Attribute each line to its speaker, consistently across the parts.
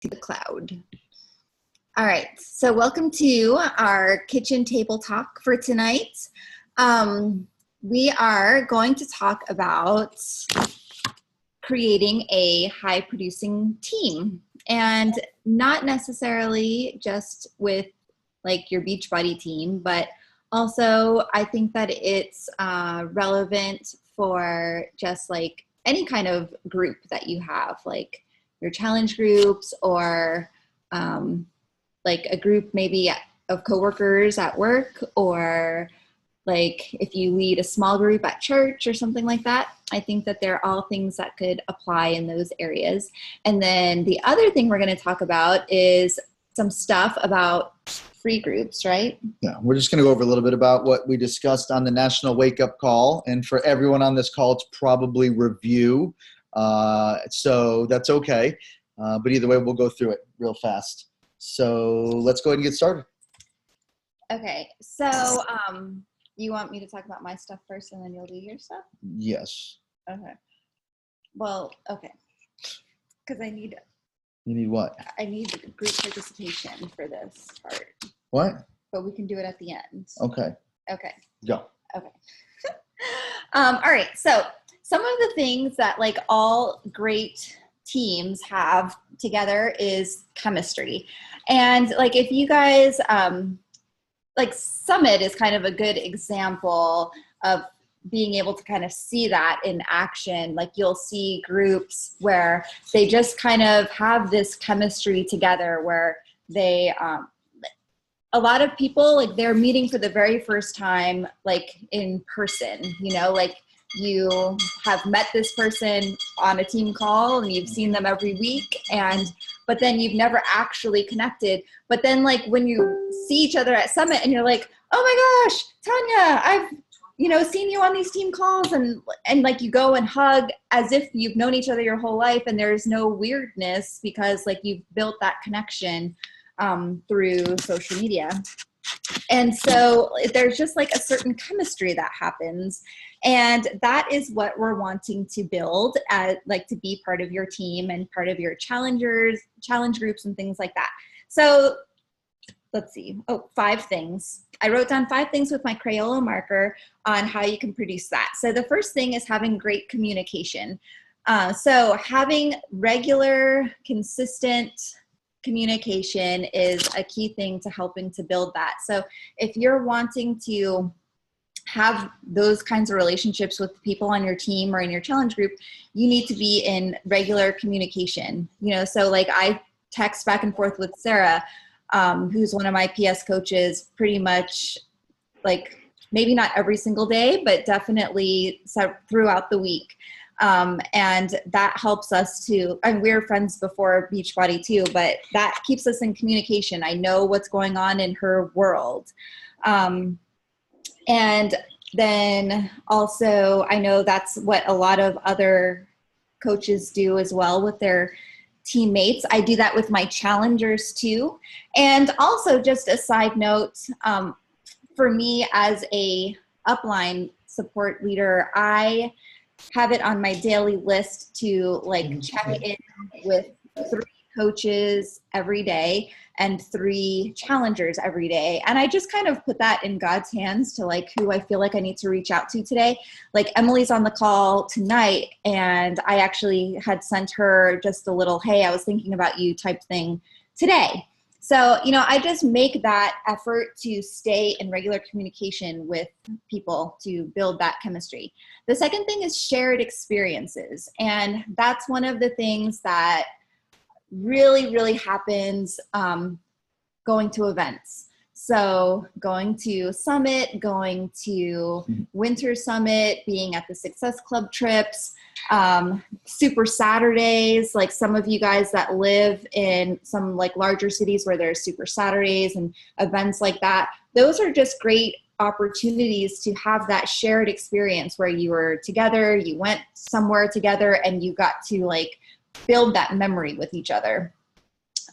Speaker 1: to the cloud. All right, so welcome to our kitchen table talk for tonight. We are going to talk about creating a high producing team, and not necessarily just with like your Beachbody team, but also I think that it's relevant for just like any kind of group that you have, like your challenge groups or like a group maybe of coworkers at work, or like if you lead a small group at church or something like that. I think that they're all things that could apply in those areas. And then the other thing we're going to talk about is some stuff about free groups, right?
Speaker 2: Yeah, we're just going to go over a little bit about what we discussed on the National Wake Up Call. And for everyone on this call, it's probably review. So that's okay. But either way, we'll go through it real fast. So let's go ahead and get started.
Speaker 1: Okay. So you want me to talk about my stuff first and then you'll do your stuff?
Speaker 2: Yes.
Speaker 1: Okay. Well, okay. Because I need...
Speaker 2: You need what?
Speaker 1: I need group participation for this part.
Speaker 2: What?
Speaker 1: But we can do it at the end.
Speaker 2: Okay.
Speaker 1: Okay.
Speaker 2: Go.
Speaker 1: Okay. All right. So some of the things that like all great teams have together is chemistry. And like if you guys, like Summit is kind of a good example of being able to kind of see that in action. Like you'll see groups where they just kind of have this chemistry together where they, a lot of people, like they're meeting for the very first time, like in person, you know, like you have met this person on a team call and you've seen them every week, but then you've never actually connected. But then like when you see each other at Summit and you're like, oh my gosh, Tanya, I've, seen you on these team calls, and like you go and hug as if you've known each other your whole life, and there's no weirdness because like you've built that connection through social media. And so there's just like a certain chemistry that happens, and that is what we're wanting to build like to be part of your team and part of your challenge groups and things like that. So let's see. 5 things. I wrote down 5 things with my Crayola marker on how you can produce that. So the first thing is having great communication. So having regular, consistent communication is a key thing to helping to build that. So if you're wanting to have those kinds of relationships with people on your team or in your challenge group, you need to be in regular communication. So like I text back and forth with Sarah, who's one of my PS coaches, pretty much like maybe not every single day, but definitely throughout the week. And that helps us and we're friends before Beachbody too, but that keeps us in communication. I know what's going on in her world. And then also I know that's what a lot of other coaches do as well with their teammates. I do that with my challengers too. And also just a side note, for me as a upline support leader, I have it on my daily list to like check in with 3 coaches every day and 3 challengers every day. And I just kind of put that in God's hands to like who I feel like I need to reach out to today. Like Emily's on the call tonight, and I actually had sent her just a little, hey, I was thinking about you type thing today. So, I just make that effort to stay in regular communication with people to build that chemistry. The second thing is shared experiences. And that's one of the things that really, really happens going to events. So going to Summit, going to Winter Summit, being at the Success Club trips, Super Saturdays, like some of you guys that live in some like larger cities where there's Super Saturdays and events like that. Those are just great opportunities to have that shared experience where you were together, you went somewhere together, and you got to like build that memory with each other.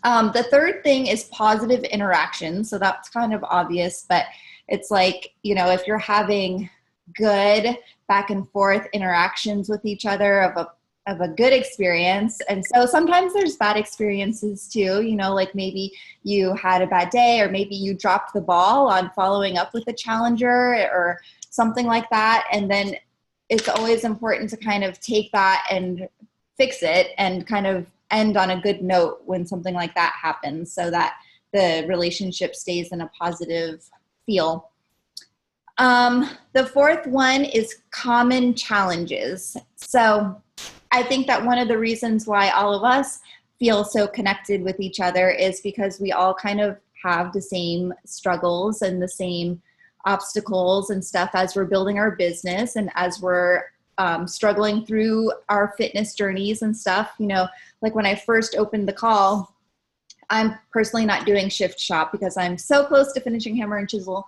Speaker 1: The third thing is positive interaction. So that's kind of obvious, but it's like, if you're having good back and forth interactions with each other of of a good experience. And so sometimes there's bad experiences too, you know, like maybe you had a bad day, or maybe you dropped the ball on following up with a challenger or something like that. And then it's always important to kind of take that and fix it and kind of end on a good note when something like that happens, so that the relationship stays in a positive feel. The fourth one is common challenges. So I think that one of the reasons why all of us feel so connected with each other is because we all kind of have the same struggles and the same obstacles and stuff as we're building our business and as we're struggling through our fitness journeys and stuff. You know, like when I first opened the call, I'm personally not doing shift shop because I'm so close to finishing hammer and chisel.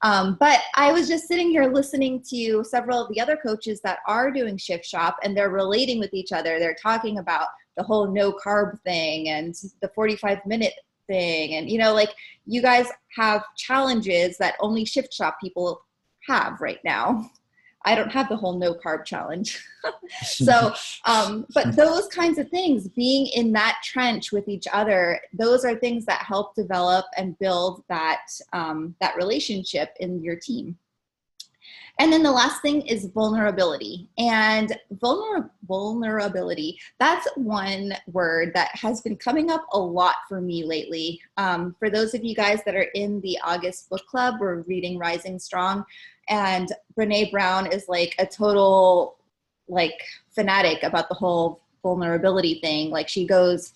Speaker 1: But I was just sitting here listening to several of the other coaches that are doing shift shop, and they're relating with each other. They're talking about the whole no carb thing and the 45-minute thing. And, you know, like you guys have challenges that only shift shop people have right now. I don't have the whole no carb challenge. So, but those kinds of things, being in that trench with each other, those are things that help develop and build that, that relationship in your team. And then the last thing is vulnerability. And vulnerability, that's one word that has been coming up a lot for me lately. For those of you guys that are in the August book club, we're reading Rising Strong. And Brene Brown is like a total like fanatic about the whole vulnerability thing. Like she goes,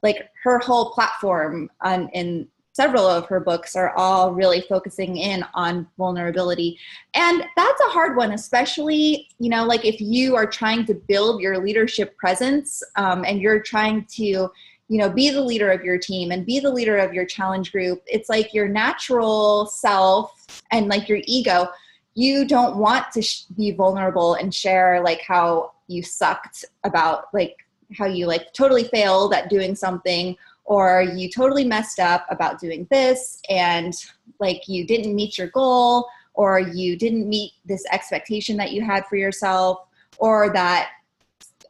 Speaker 1: like her whole platform in several of her books are all really focusing in on vulnerability. And that's a hard one, especially, you know, like if you are trying to build your leadership presence and you're trying to, you know, be the leader of your team and be the leader of your challenge group. It's like your natural self and like your ego. You don't want to be vulnerable and share like how you sucked about like how you like totally failed at doing something, or you totally messed up about doing this and like you didn't meet your goal, or you didn't meet this expectation that you had for yourself, or that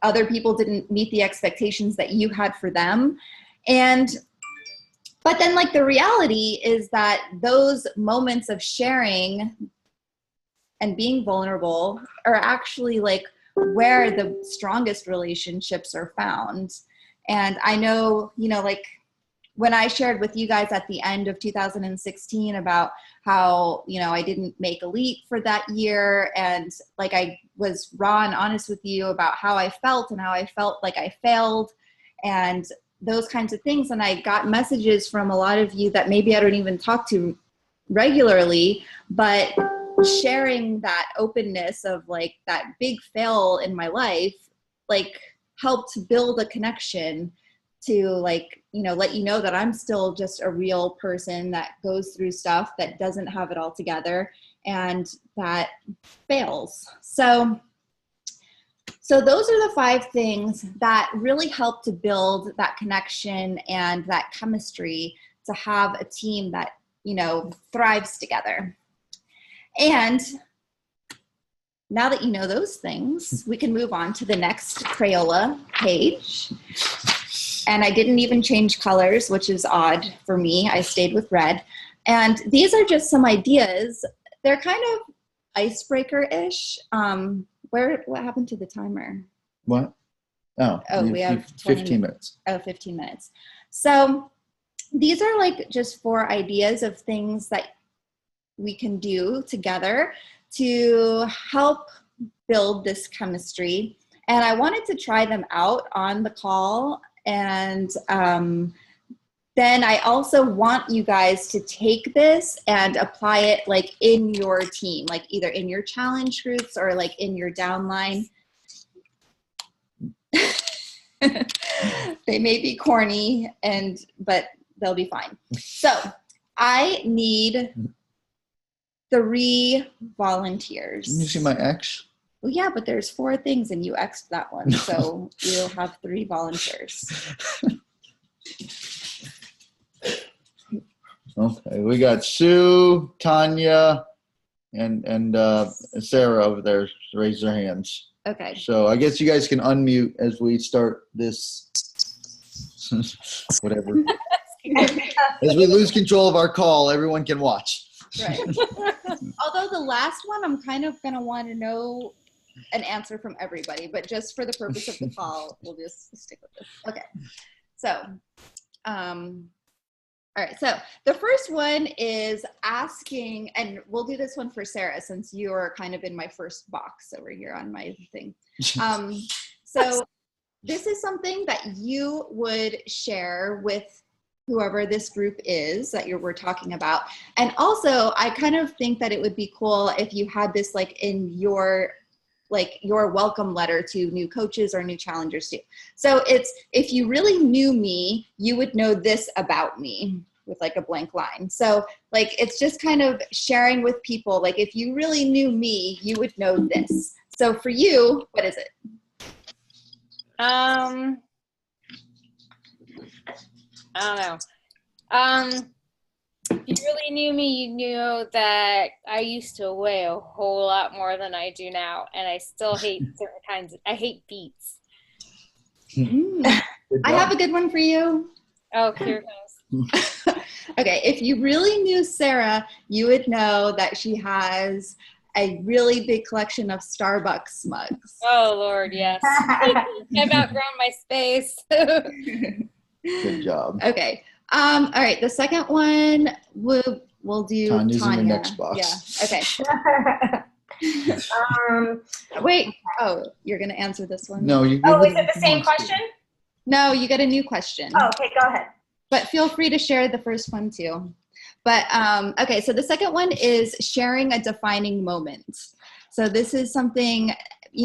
Speaker 1: other people didn't meet the expectations that you had for them. But then like the reality is that those moments of sharing and being vulnerable are actually like where the strongest relationships are found. And I know, you know, like when I shared with you guys at the end of 2016 about how, you know, I didn't make elite for that year, and like I was raw and honest with you about how I felt and how I felt like I failed and those kinds of things. And I got messages from a lot of you that maybe I don't even talk to regularly, but sharing that openness of like that big fail in my life, like helped build a connection to like, you know, let you know that I'm still just a real person that goes through stuff, that doesn't have it all together, and that fails. So those are the 5 things that really help to build that connection and that chemistry to have a team that, you know, thrives together. And now that you know those things, we can move on to the next Crayola page. And I didn't even change colors, which is odd for me. I stayed with red. And these are just some ideas. They're kind of icebreaker-ish. What happened to the timer?
Speaker 2: What? Oh,
Speaker 1: we have
Speaker 2: 15 minutes.
Speaker 1: Oh, 15 minutes. So these are like just 4 ideas of things that we can do together to help build this chemistry. And I wanted to try them out on the call. And then I also want you guys to take this and apply it like in your team, like either in your challenge groups or like in your downline. They may be corny, but they'll be fine. So I need 3 volunteers.
Speaker 2: Can you see my X?
Speaker 1: Well, yeah, but there's 4 things and you X'd that one. So you'll have 3 volunteers.
Speaker 2: Okay, we got Sue, Tanya, and Sarah over there. Raise their hands.
Speaker 1: Okay.
Speaker 2: So I guess you guys can unmute as we start this, whatever. As we lose control of our call, everyone can watch.
Speaker 1: Right. Although the last one, I'm kind of going to want to know an answer from everybody, but just for the purpose of the call, we'll just stick with this. Okay. So, all right. So the first one is asking, and we'll do this one for Sarah since you are kind of in my first box over here on my thing. So this is something that you would share with whoever this group is that we're talking about. And also, I kind of think that it would be cool if you had this like in your welcome letter to new coaches or new challengers too. So it's, if you really knew me, you would know this about me, with like a blank line. So like, it's just kind of sharing with people, like if you really knew me, you would know this. So for you, what is it?
Speaker 3: I don't know. If you really knew me, you knew that I used to weigh a whole lot more than I do now, and I still hate certain kinds of, I hate beets.
Speaker 1: I have a good one for you.
Speaker 3: Oh, here goes.
Speaker 1: Okay, if you really knew Sarah, you would know that she has a really big collection of Starbucks mugs.
Speaker 3: Oh, Lord, yes. I've outgrown my space.
Speaker 2: Good job.
Speaker 1: Okay. All right. The second one we'll do
Speaker 2: Tanya's
Speaker 1: Tanya.
Speaker 2: in your next box.
Speaker 1: Yeah. Okay. Wait. Oh, you're gonna answer this one?
Speaker 2: No.
Speaker 4: Is it the same question?
Speaker 1: No, you get a new question.
Speaker 4: Oh, okay, go ahead.
Speaker 1: But feel free to share the first one too. But okay, so the second one is sharing a defining moment. So this is something,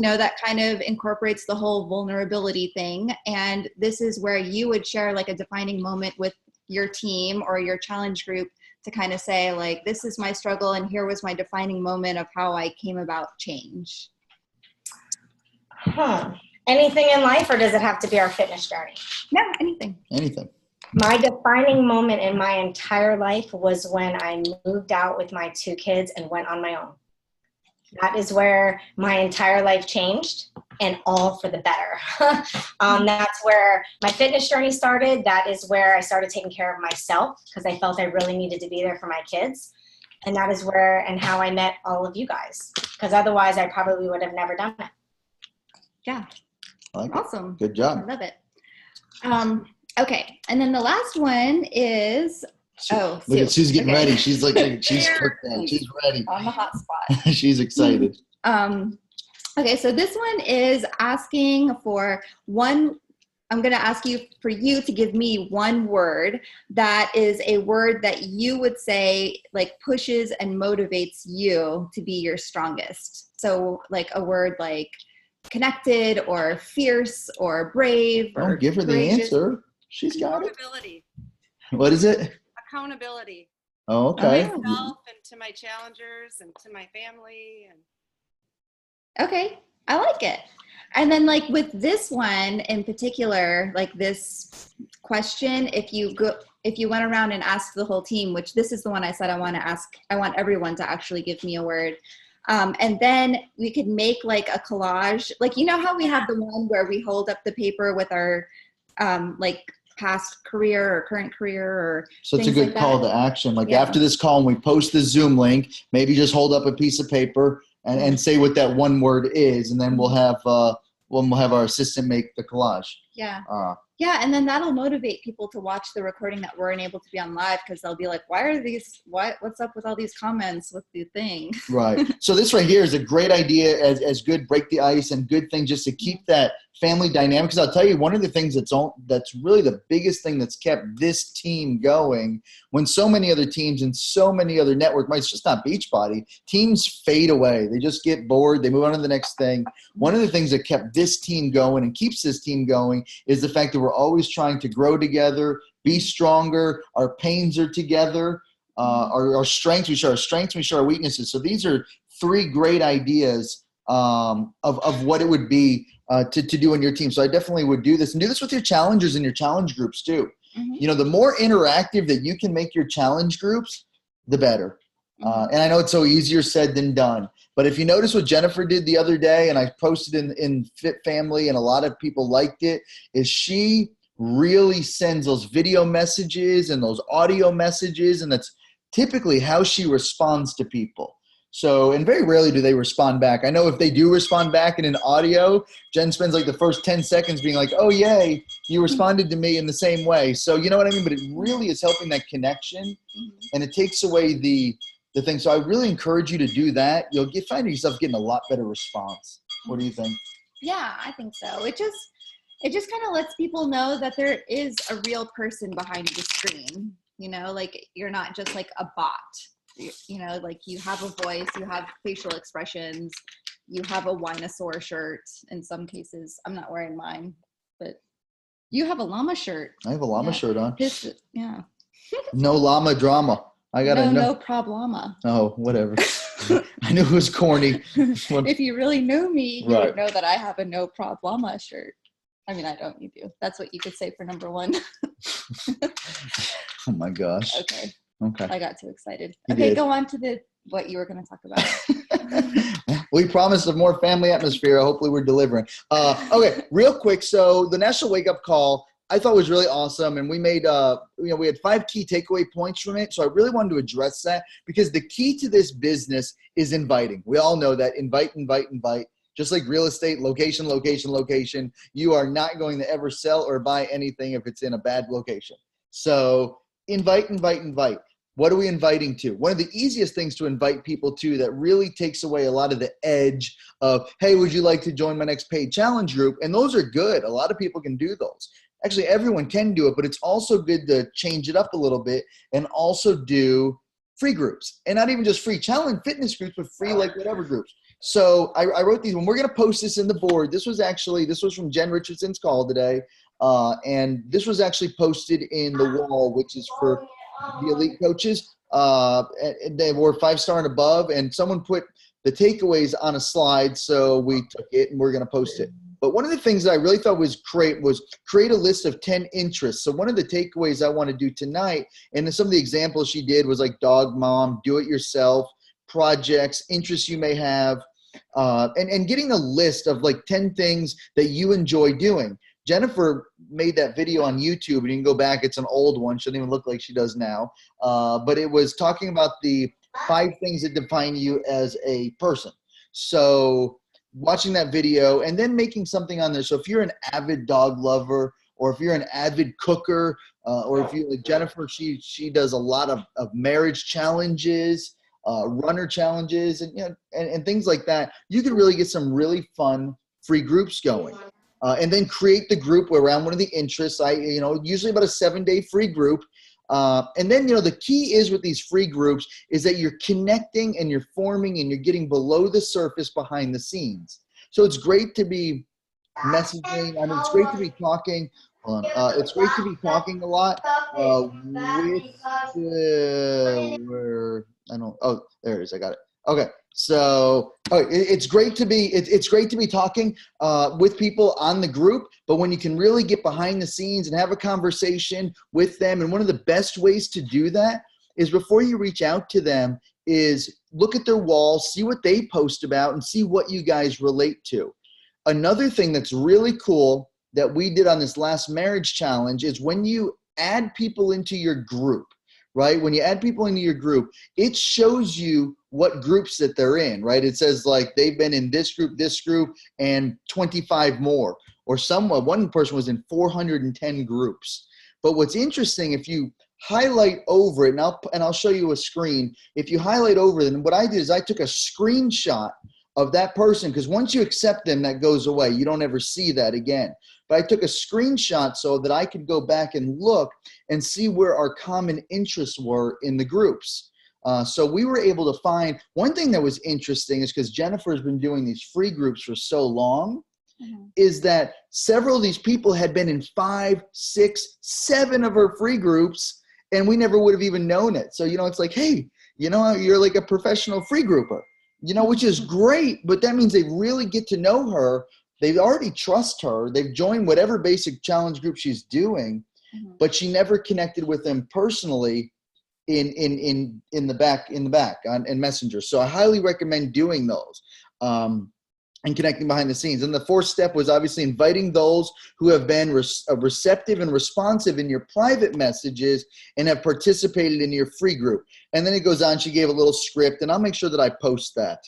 Speaker 1: that kind of incorporates the whole vulnerability thing. And this is where you would share like a defining moment with your team or your challenge group to kind of say like, this is my struggle and here was my defining moment of how I came about change.
Speaker 4: Anything in life, or does it have to be our fitness journey?
Speaker 1: No, anything.
Speaker 2: Anything.
Speaker 4: My defining moment in my entire life was when I moved out with my 2 kids and went on my own. That is where my entire life changed, and all for the better. That's where my fitness journey started. That is where I started taking care of myself because I felt I really needed to be there for my kids. And that is where and how I met all of you guys, because otherwise I probably would have never done it.
Speaker 1: Yeah. Awesome.
Speaker 2: Good job.
Speaker 1: I love it. Okay. And then the last one is,
Speaker 2: look at Sue's getting ready. She's like, she's cooked that. She's ready.
Speaker 1: On the hot spot.
Speaker 2: She's excited.
Speaker 1: Okay. So this one is asking for one. I'm going to ask you for you to give me one word that is a word that you would say like pushes and motivates you to be your strongest. So like a word like connected or fierce or brave.
Speaker 2: Don't give her the answer. She's got it.
Speaker 5: Accountability.
Speaker 2: What is it?
Speaker 5: Accountability.
Speaker 2: Oh, okay.
Speaker 5: To myself and to my challengers and to my family.
Speaker 1: Okay, I like it. And then like with this one in particular, like this question, if you went around and asked the whole team, which this is the one I said I want everyone to actually give me a word. And then we could make like a collage, like, how we have the one where we hold up the paper with our like past career or current career or
Speaker 2: so it's a good
Speaker 1: like
Speaker 2: call to action. Like after this call, and we post the Zoom link, maybe just hold up a piece of paper and say what that one word is. And then we'll have our assistant make the collage.
Speaker 1: Yeah. Yeah, and then that'll motivate people to watch the recording that weren't able to be on live because they'll be like, what's up with all these comments with the thing?
Speaker 2: Right. So this right here is a great idea as good break the ice and good thing just to keep that family dynamic. Because I'll tell you, one of the things that's really the biggest thing that's kept this team going when so many other teams and so many other network, it's just not Beachbody, teams fade away. They just get bored. They move on to the next thing. One of the things that kept this team going and keeps this team going is the fact that we're always trying to grow together, be stronger. Our pains are together. Our strengths, we share our strengths, we share our weaknesses. So these are 3 great ideas of what it would be to do in your team. So I definitely would do this and do this with your challengers and your challenge groups too. Mm-hmm. The more interactive that you can make your challenge groups, the better. And I know it's so easier said than done, But if you notice what Jennifer did the other day, and I posted in Fit Family, and a lot of people liked it, is she really sends those video messages and those audio messages, and that's typically how she responds to people. So, and very rarely do they respond back. I know if they do respond back in an audio, Jen spends like the first 10 seconds being like, oh, yay, you responded to me in the same way. So, you know what I mean? But it really is helping that connection, and it takes away the thing. So I really encourage you to do that. You'll find yourself getting a lot better response. What do you think?
Speaker 1: Yeah, I think so. It just kind of lets people know that there is a real person behind the screen, you know, like you're not just like a bot. You know, like you have a voice, you have facial expressions, you have a Winosaur shirt in some cases. I'm not wearing mine, but you have a llama shirt.
Speaker 2: I have a llama shirt on.
Speaker 1: Yeah.
Speaker 2: No llama drama. I gotta know.
Speaker 1: No problema.
Speaker 2: Oh, whatever. I knew it was corny.
Speaker 1: If you really know me, you
Speaker 2: Right.
Speaker 1: would know that I have a no problema shirt. I mean, I don't. You do. That's what you could say for number one.
Speaker 2: Oh my gosh.
Speaker 1: Okay.
Speaker 2: Okay.
Speaker 1: I got too excited.
Speaker 2: You
Speaker 1: Okay,
Speaker 2: did.
Speaker 1: go on to what you were going to talk about.
Speaker 2: We promised a more family atmosphere. Hopefully we're delivering. Okay, real quick. So the National Wake Up Call, I thought was really awesome. And we made, we had 5 key takeaway points from it. So I really wanted to address that because the key to this business is inviting. We all know that. Invite. Just like real estate, location. You are not going to ever sell or buy anything if it's in a bad location. So invite. What are we inviting to? One of the easiest things to invite people to that really takes away a lot of the edge of, hey, would you like to join my next paid challenge group? And those are good. A lot of people can do those. Actually, everyone can do it, but it's also good to change it up a little bit and also do free groups. And not even just free challenge fitness groups, but free like whatever groups. So I wrote these. When we're going to post this in the board, this was from Jen Richardson's call today. And this was actually posted in the wall, which is for the elite coaches. And they were 5-star and above, and someone put the takeaways on a slide, so we took it and we're going to post it. But one of the things that I really thought was great was create a list of 10 interests. So one of the takeaways I want to do tonight, and some of the examples she did was like dog mom, do it yourself, projects, interests you may have, and getting a list of like 10 things that you enjoy doing. Jennifer made that video on YouTube, and you can go back. It's an old one. She doesn't even look like she does now. But it was talking about the 5 things that define you as a person. So watching that video and then making something on there. So if you're an avid dog lover, or if you're an avid cooker, or if you like Jennifer, she does a lot of marriage challenges, runner challenges, and things like that. You can really get some really fun free groups going. And then create the group around one of the interests. Usually about a 7-day free group. And then, the key is with these free groups is that you're connecting and you're forming and you're getting below the surface behind the scenes. So it's great to be messaging. I mean, it's great to be talking. It's great to be talking a lot there it is. I got it. Okay. So it's great to be talking with people on the group, but when you can really get behind the scenes and have a conversation with them, and one of the best ways to do that is before you reach out to them is look at their wall, see what they post about, and see what you guys relate to. Another thing that's really cool that we did on this last marriage challenge is when you add people into your group, right? When you add people into your group, it shows you what groups that they're in, right? It says like they've been in this group, and 25 more. Or one person was in 410 groups. But what's interesting, if you highlight over it, and I'll show you a screen. If you highlight over it, and what I did is I took a screenshot of that person, because once you accept them, that goes away. You don't ever see that again. But I took a screenshot so that I could go back and look and see where our common interests were in the groups. So we were able to find, one thing that was interesting is because Jennifer has been doing these free groups for so long, is that several of these people had been in 5, 6, 7 of her free groups, and we never would have even known it. So, it's like, hey, you're like a professional free grouper, which is great, but that means they really get to know her. They already trust her. They've joined whatever basic challenge group she's doing, but she never connected with them personally in the back in Messenger. So I highly recommend doing those. And connecting behind the scenes. And the fourth step was obviously inviting those who have been receptive and responsive in your private messages and have participated in your free group. And then it goes on, she gave a little script, and I'll make sure that I post that.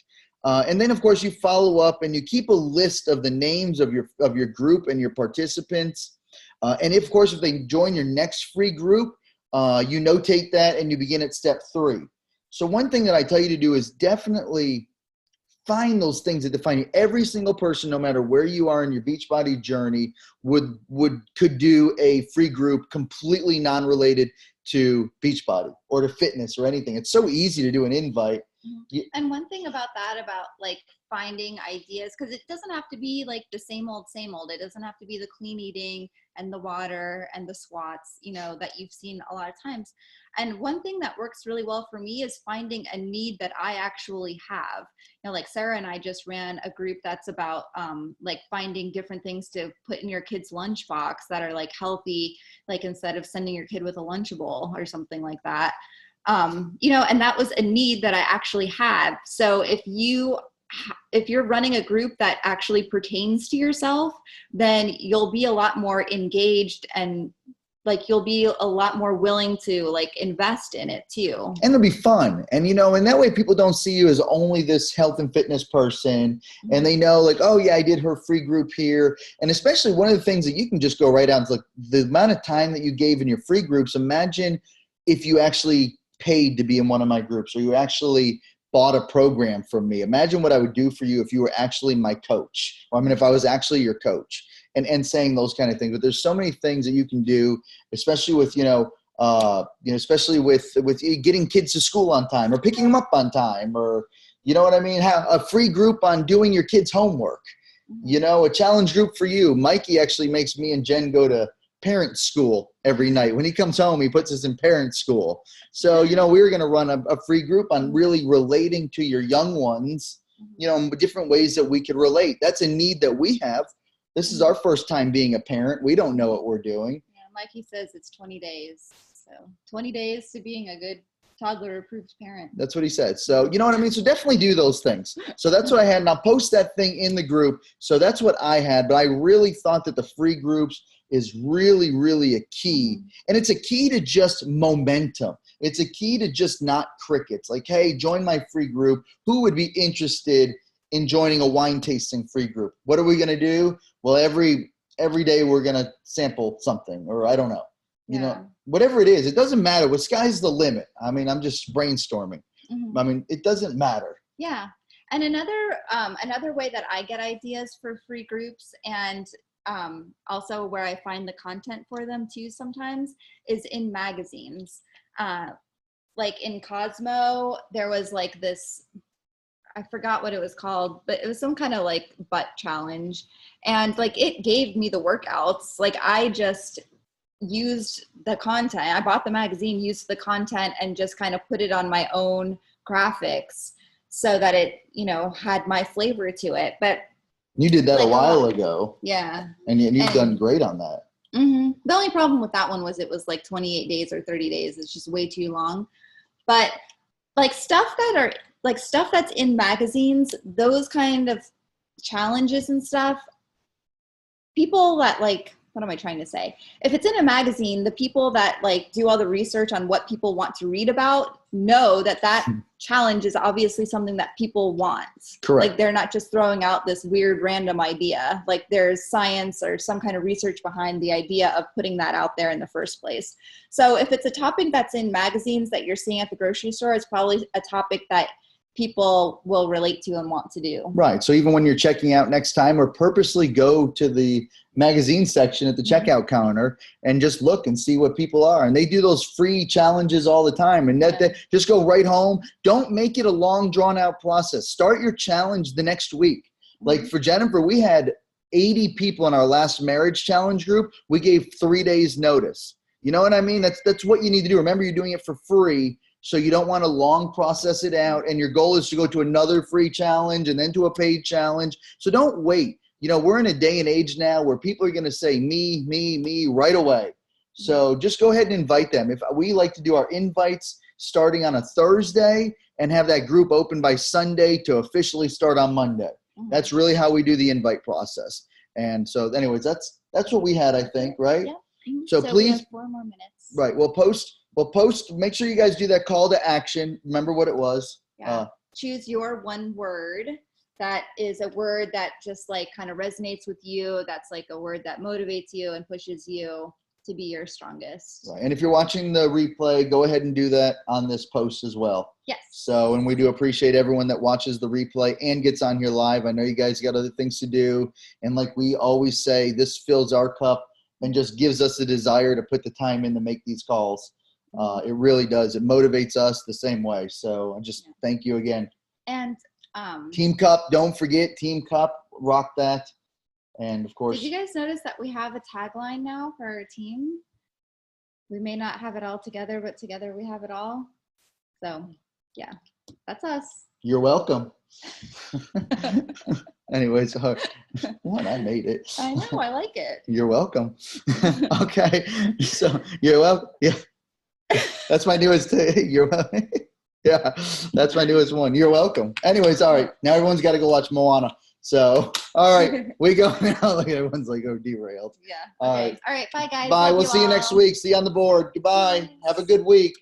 Speaker 2: And then, of course, you follow up and you keep a list of the names of your group and your participants. And of course, if they join your next free group, you notate that and you begin at step 3. So one thing that I tell you to do is definitely find those things that define you. Every single person, no matter where you are in your Beachbody journey, could do a free group completely non-related to Beachbody or to fitness or anything. It's so easy to do an invite.
Speaker 1: And one thing about that, about like finding ideas, because it doesn't have to be like the same old. It doesn't have to be the clean eating and the water and the squats, that you've seen a lot of times. And one thing that works really well for me is finding a need that I actually have. Like Sarah and I just ran a group that's about like finding different things to put in your kid's lunchbox that are like healthy, like instead of sending your kid with a Lunchable or something like that. And that was a need that I actually had. So if you're running a group that actually pertains to yourself, then you'll be a lot more engaged and like you'll be a lot more willing to like invest in it too.
Speaker 2: And it'll be fun. And, and that way people don't see you as only this health and fitness person. And they know like, oh yeah, I did her free group here. And especially one of the things that you can just go right down to like the amount of time that you gave in your free groups. Imagine if you actually paid to be in one of my groups, or you actually bought a program from me. Imagine what I would do for you if you were actually my coach. Or if I was actually your coach, and saying those kind of things. But there's so many things that you can do, especially with, especially with getting kids to school on time or picking them up on time, or, have a free group on doing your kids' homework, a challenge group for you. Mikey actually makes me and Jen go to parent school every night. When he comes home, he puts us in parent school. So, we were going to run a free group on really relating to your young ones, different ways that we could relate. That's a need that we have. This is our first time being a parent. We don't know what we're doing.
Speaker 1: Yeah, Mikey says it's 20 days. So 20 days to being a good toddler-approved parent.
Speaker 2: That's what he said. So, you know what I mean? So definitely do those things. So that's what I had. And I'll post that thing in the group. So that's what I had. But I really thought that the free groups is really, really a key. And it's a key to just momentum. It's a key to just not crickets. Like, hey, join my free group. Who would be interested in joining a wine tasting free group? What are we going to do? Well, every day we're going to sample something, or I don't know, whatever it is, it doesn't matter. What sky's the limit? I'm just brainstorming. It doesn't matter.
Speaker 1: Yeah. And another way that I get ideas for free groups, and also where I find the content for them too sometimes, is in magazines. Like in Cosmo, there was like this, I forgot what it was called, but it was some kind of like butt challenge. And like it gave me the workouts. Like I just used the content. I bought the magazine, used the content, and just kind of put it on my own graphics so that it, had my flavor to it. But
Speaker 2: you did that like a while ago.
Speaker 1: Yeah.
Speaker 2: And you've done great on that.
Speaker 1: The only problem with that one was it was like 28 days or 30 days. It's just way too long. But like stuff that's in magazines, those kind of challenges and stuff, people that like, what am I trying to say? If it's in a magazine, the people that like do all the research on what people want to read about know that challenge is obviously something that people want.
Speaker 2: Correct.
Speaker 1: Like they're not just throwing out this weird random idea. Like there's science or some kind of research behind the idea of putting that out there in the first place. So if it's a topic that's in magazines that you're seeing at the grocery store, it's probably a topic that people will relate to and want to do.
Speaker 2: Right. So even when you're checking out next time, or purposely go to the magazine section at the checkout counter and just look and see what people are. And they do those free challenges all the time. And that just go right home. Don't make it a long drawn out process. Start your challenge the next week. Like for Jennifer, we had 80 people in our last marriage challenge group. We gave 3 days notice. You know what I mean? That's what you need to do. Remember, you're doing it for free. So you don't want to long process it out, and your goal is to go to another free challenge and then to a paid challenge. So don't wait. We're in a day and age now where people are going to say me right away. So just go ahead and invite them. If we like to do our invites starting on a Thursday and have that group open by Sunday to officially start on Monday. That's really how we do the invite process. And so anyways, that's what we had, I think, right?
Speaker 1: Yeah.
Speaker 2: So
Speaker 1: we
Speaker 2: please,
Speaker 1: have 4 more minutes.
Speaker 2: right. We'll post, make sure you guys do that call to action. Remember what it was.
Speaker 1: Yeah. Choose your one word. That is a word that just like kind of resonates with you. That's like a word that motivates you and pushes you to be your strongest.
Speaker 2: Right. And if you're watching the replay, go ahead and do that on this post as well.
Speaker 1: Yes.
Speaker 2: So, and we do appreciate everyone that watches the replay and gets on here live. I know you guys got other things to do. And like we always say, this fills our cup and just gives us the desire to put the time in to make these calls. It really does. It motivates us the same way. So I just thank you again.
Speaker 1: And
Speaker 2: Team Cup, don't forget Team Cup, rock that. And of course,
Speaker 1: did you guys notice that we have a tagline now for our team? We may not have it all together, but together we have it all. So yeah, that's us.
Speaker 2: You're welcome. Anyways, one, I made it.
Speaker 1: I know, I like it.
Speaker 2: You're welcome. Okay, so you're welcome. Yeah, that's my newest. You're welcome. Yeah, that's my newest one. You're welcome. Anyways, all right. Now everyone's got to go watch Moana. So, all right, we go now. Look, everyone's like, oh, derailed.
Speaker 1: Yeah.
Speaker 2: All
Speaker 1: Okay.
Speaker 2: right.
Speaker 1: All right. Bye, guys.
Speaker 2: Bye.
Speaker 1: Love
Speaker 2: We'll see you
Speaker 1: all.
Speaker 2: next week. See you on the board. Goodbye.
Speaker 1: Bye.
Speaker 2: Have a good week.